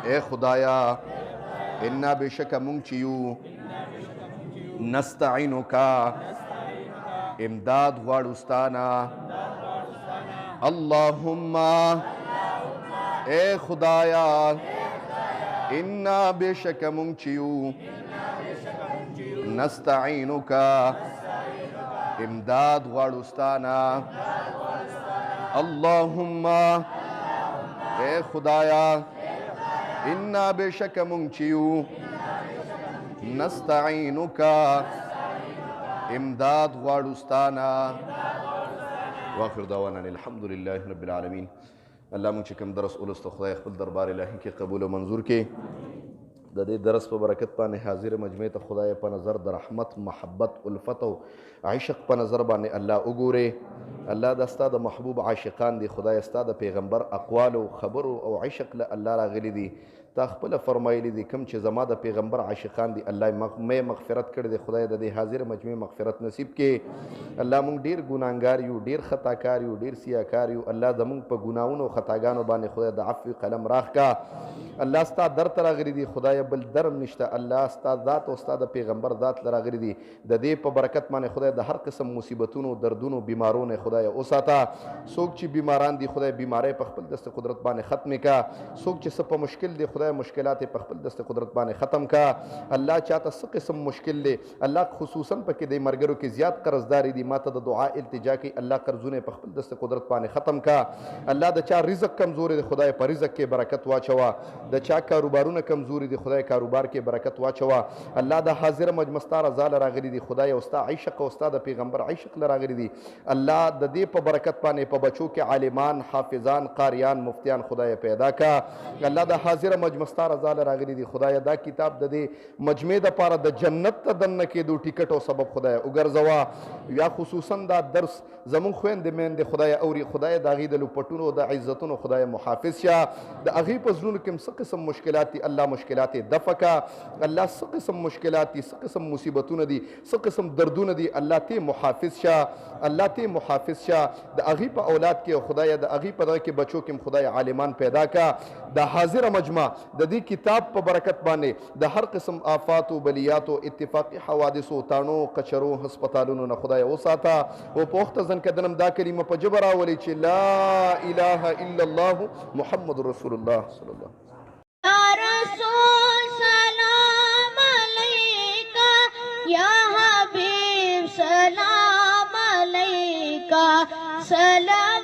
اے خدایا انا بشک مونږ چې یو نستعینکا امداد غواړو ستانه اللهم اے خدایا انا بشک مونږ چې یو نستعینکا امداد غواړو ستانه اللهم اے خدایا انا بشک مونږ چې یو نستعینکا امداد غواړو ستانه واخر دعوانا الحمد لله رب العالمین الله مونږ چې کوم درس ولسته خدای خپل دربار الهي کې قبول او منظور کې د دې درس په برکت باندې حاضر مجمع ته خدای په نظر د رحمت محبت الفت او عشق په نظر باندې الله وګوري الله د ستا د محبوب عاشقان دي خدای ستا د پیغمبر اقوال او خبرو او عشق له الله راغلي دي تا خپل فرمایلی دي کوم چې زما د پیغمبر عاشقان دي الله مې مغفرت کړي دي خدای د دې حاضر مجمع مغفرت نصیب کې الله مونږ ډیر ګناهګار یو ډیر خطاکار یو ډیر سیاکار یو الله زمونږ په ګناهونو او خطاګانو باندې خدای د عفو قلم راخ کا الله ستا در ته راغلي دي خدای بل درم نشته الله ستا ذات او ستا د پیغمبر ذات راغلي دي د دې په برکت باندې خدای د هر قسم مصیبتونو دردونو بیمارونو خدای اوساته څوک چې بیماران دي خدای بیماری په خپل دست قدرت باندې ختم کا څوک چې څه په مشکل دي خدای مشکلات په خپل دست قدرت باندې ختم کا الله چاته څه قسم مشکل دی الله خصوصا پکې د مرګرو کې زیات قرضداري دي ماته د دعا التجا کوي الله قرضونه په خپل دست قدرت باندې ختم کا الله د چا رزق کمزوري دی خدای په رزق کې برکت واچوا د چا کاروبارونه کمزوري دي خدای کاروبار کې برکت واچوا الله د حاضر مجمستار زال راغلي دي خدای او ستا عشق او ستا د پیغمبر عشق راغلي دي الله د دې په برکت باندې په بچو کې عالمان حافظان قاریان مفتیان خدای پیدا کا الله د حاضر مجمستار زال راغلي دي خدای دا کتاب د دې مجمع د پاره د جنت ته دننه کېدو ټیکټ او سبب خدای وګرځوا یا خصوصا دا درس زمون خويندې میندې خدای اوري خدای د هغې د لوپټونو د عزتونو خدای محافظ شه د هغې په زړونو کې څه قسم مشکلات دي الله مشکلات یې دفع کا الله څه قسم مشکلات دي څه قسم مصیبتونه دي څه قسم دردونه دي الله ته محافظ شه الله ته محافظ شه د هغې په اولاد کې خدای د هغې په دغه کې بچو کې خدای عالمان پیدا کا د حاضر مجمع د دې کتاب په برکت باندې د هر قسم آفات او بلیات او اتفاقی حوادث او تانو قچرو هسپتالونو نه خدای اوساته او په وخت ځن کدنم دا کلمه په جبر راولي چې لا اله الا الله محمد رسول الله صلی الله یا رسول سلام علیکا یا حبیب سلام علیکا سلام